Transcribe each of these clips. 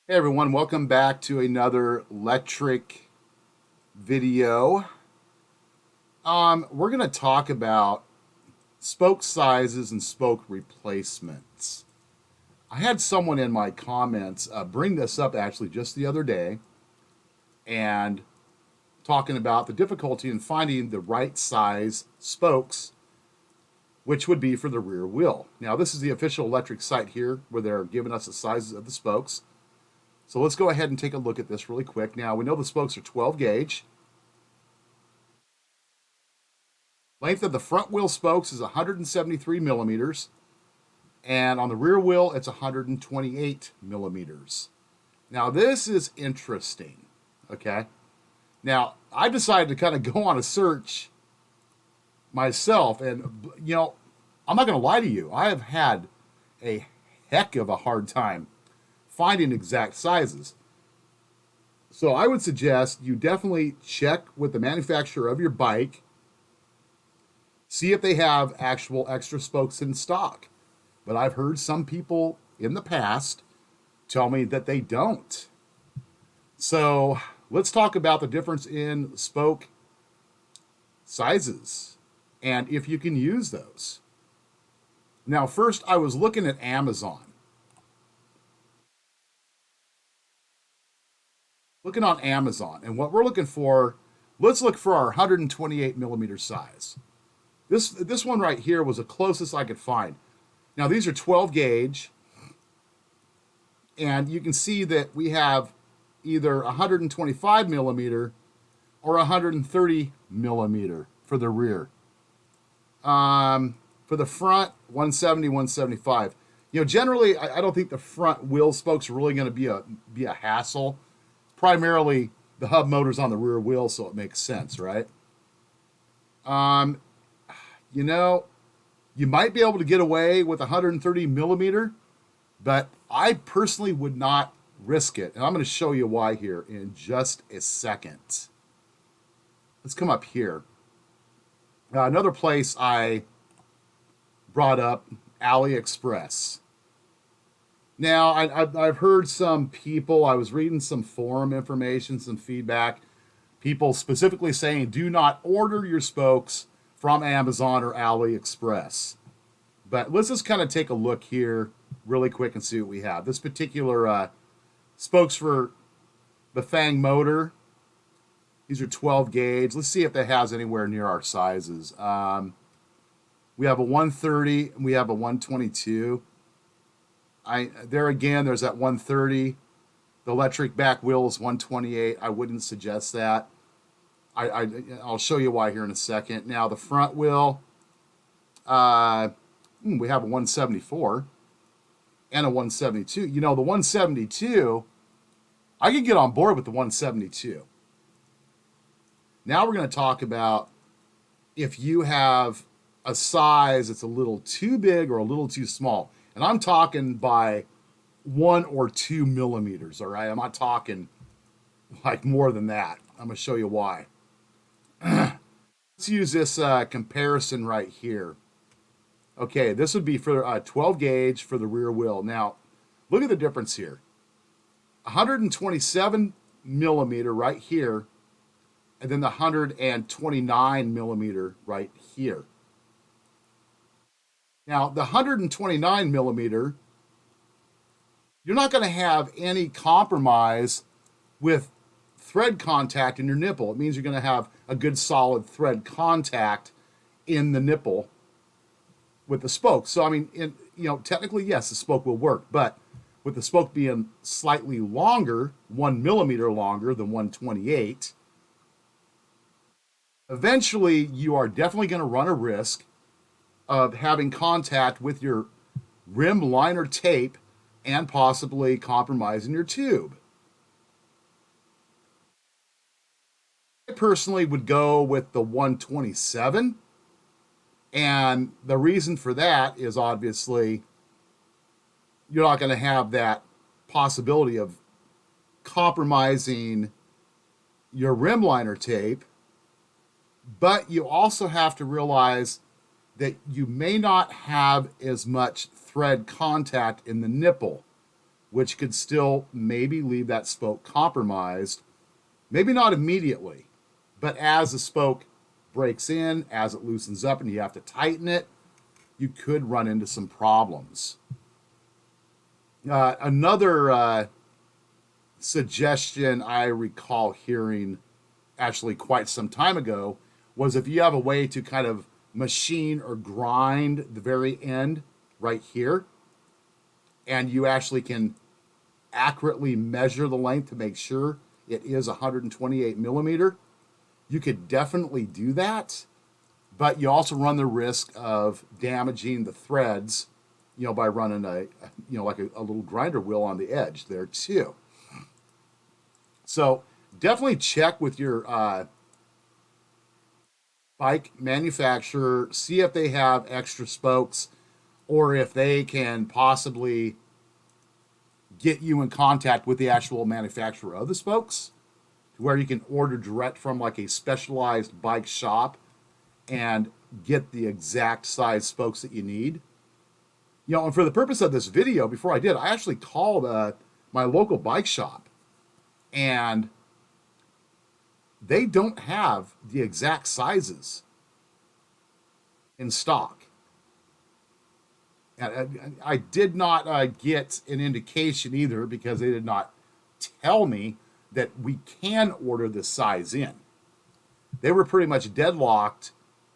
Hey everyone, welcome back to another Lectric video. We're going to talk about spoke sizes and spoke replacements. I had someone in my comments bring this up actually just the other day and talking about the difficulty in finding the right size spokes, which would be for the rear wheel. Now, this is the official Lectric site here where they're giving us the sizes of the spokes. So let's go ahead and take a look at this really quick. Now, we know the spokes are 12 gauge. Length of the front wheel spokes is 173 millimeters, and on the rear wheel, it's 128 millimeters. Now, this is interesting, okay? Now, I decided to kind of go on a search myself, and, I'm not going to lie to you. I have had a heck of a hard time finding exact sizes. So I would suggest you definitely check with the manufacturer of your bike. See if they have actual extra spokes in stock. But I've heard some people in the past tell me that they don't. So let's talk about the difference in spoke sizes and if you can use those. Now, first, I was looking at Amazon. Looking on Amazon, and what we're looking for, let's look for our 128 millimeter size. This one right here was the closest I could find. Now these are 12 gauge, and you can see that we have either 125 millimeter or 130 millimeter for the rear. For the front, 170, 175. Generally, I don't think the front wheel spokes are really going to be a hassle. Primarily, the hub motor's on the rear wheel, so it makes sense, right? Um, you know, you might be able to get away with 130 millimeter, but I personally would not risk it. And I'm going to show you why here in just a second. Let's come up here. Another place I brought up, AliExpress. Now, I've heard some people, I was reading some forum information, some feedback, people specifically saying do not order your spokes from Amazon or AliExpress. But let's just kind of take a look here really quick and see what we have. This particular spokes for the Fang motor, these are 12 gauge. Let's see if that has anywhere near our sizes. We have a 130 and we have a 122. There again, there's that 130. The Lectric back wheel is 128. I wouldn't suggest that. I'll show you why here in a second. Now the front wheel, we have a 174 and a 172. The 172, I could get on board with the 172. Now we're going to talk about if you have a size that's a little too big or a little too small. And I'm talking by 1 or 2 millimeters, all right? I'm not talking like more than that. I'm going to show you why. Let's use this comparison right here. Okay, this would be for 12 gauge for the rear wheel. Now, look at the difference here. 127 millimeter right here, and then the 129 millimeter right here. Now, the 129 millimeter, you're not going to have any compromise with thread contact in your nipple. It means you're going to have a good solid thread contact in the nipple with the spoke. So, technically, yes, the spoke will work, but with the spoke being slightly longer, 1 millimeter longer than 128, eventually you are definitely going to run a risk of having contact with your rim liner tape and possibly compromising your tube. I personally would go with the 127, and the reason for that is obviously you're not going to have that possibility of compromising your rim liner tape, but you also have to realize that you may not have as much thread contact in the nipple. which could still maybe leave that spoke compromised. Maybe not immediately, but as the spoke breaks in, as it loosens up and you have to tighten it, you could run into some problems. Another suggestion I recall hearing actually quite some time ago was if you have a way to kind of machine or grind the very end right here, and you actually can accurately measure the length to make sure it is 128 millimeter, you could definitely do that, but you also run the risk of damaging the threads, by running like a little grinder wheel on the edge there too. So definitely check with your bike manufacturer, see if they have extra spokes or if they can possibly get you in contact with the actual manufacturer of the spokes, where you can order direct from like a specialized bike shop and get the exact size spokes that you need. And for the purpose of this video, before I did, I actually called my local bike shop, and they don't have the exact sizes in stock. And I did not get an indication either, because they did not tell me that we can order this size in. They were pretty much deadlocked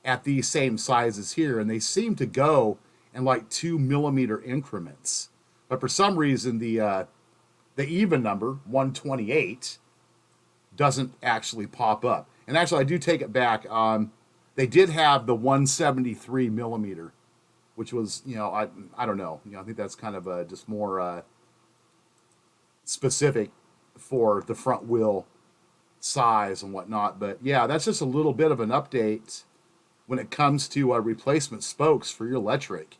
at these same sizes here, and they seem to go in like 2 millimeter increments. But for some reason, the even number 128 doesn't actually pop up. And actually, I do take it back. They did have the 173 millimeter, which was, I don't know. I think that's kind of just more specific for the front wheel size and whatnot. But yeah, that's just a little bit of an update when it comes to replacement spokes for your Lectric.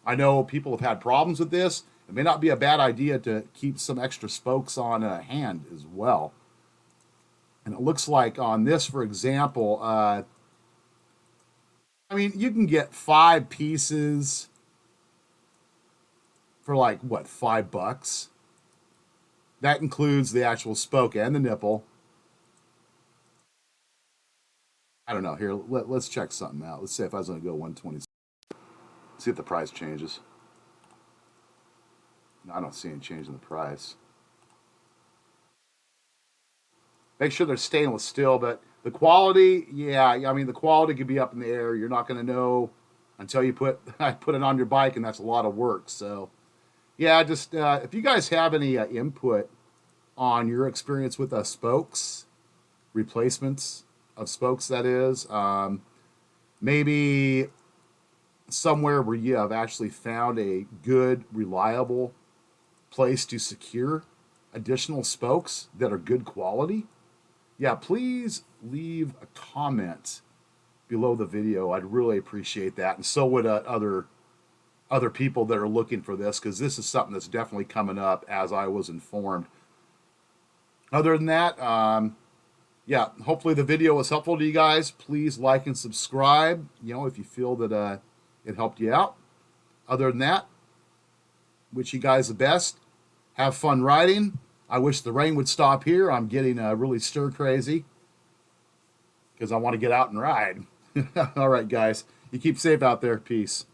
I know people have had problems with this. It may not be a bad idea to keep some extra spokes on hand as well. And it looks like on this, for example, you can get 5 pieces for like, what, $5? That includes the actual spoke and the nipple. I don't know. Here, let's check something out. Let's say if I was going to go 120. See if the price changes. No, I don't see any change in the price. Make sure they're stainless steel, but the quality, yeah, the quality could be up in the air. You're not going to know until you put it on your bike, and that's a lot of work. So, yeah, just if you guys have any input on your experience with spokes, replacements of spokes, that is, maybe somewhere where you have actually found a good, reliable place to secure additional spokes that are good quality, yeah, please leave a comment below the video. I'd really appreciate that, and so would other people that are looking for this, because this is something that's definitely coming up, as I was informed. Other than that, yeah, hopefully the video was helpful to you guys. Please like and subscribe, if you feel that it helped you out. Other than that, wish you guys the best. Have fun riding. I wish the rain would stop here. I'm getting really stir crazy because I want to get out and ride. All right, guys. You keep safe out there. Peace.